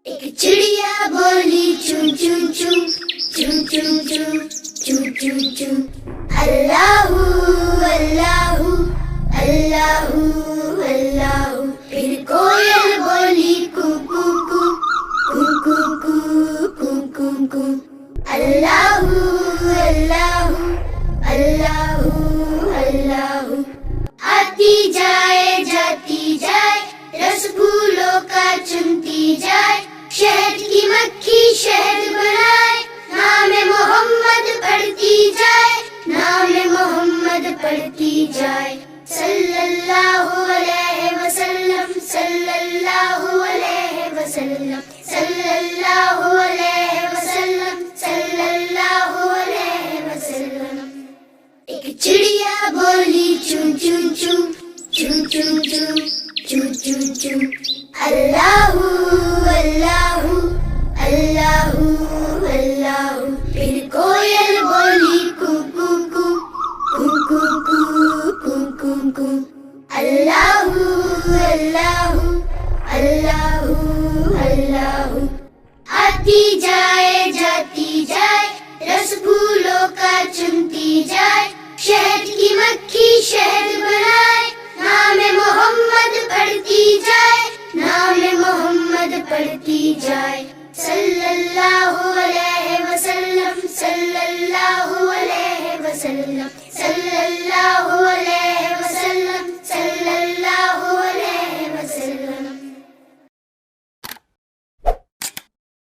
ایک چڑیا بولی چون چون چون چون چون چون چون چون چون اللہ اللہ اللہ اللہ. پھر کوئل بولی کو کو کو کو کو کو کو کو کو اللہ اللہ اللہ اللہ. آتی جائے جاتی جائے رس پھولوں کا چنتی جائے شہد کی مکھی شہد بنائے نام محمد پڑھتی جائے نام محمد پڑھتی جائے صلی اللہ علیہ وسلم صلی اللہ علیہ وسلم صلی اللہ علیہ وسلم صلی اللہ علیہ وسلم. ایک چڑیا بولی چون چون چون چون چون چون چون چون چون اللہ اللہ اللہ اللہ. پھر کوئل بولی کو کو کو کو کو کو کو کو کو اللہ اللہ اللہ اللہ. آتی جائے جاتی جائے رس پھولوں کا چنتی جائے شہد کی مکھی شہد بنائے نام محمد پڑھتی جائے نام محمد پڑھتی جائے صلی اللہ علیہ وسلم صلی اللہ علیہ وسلم صلی اللہ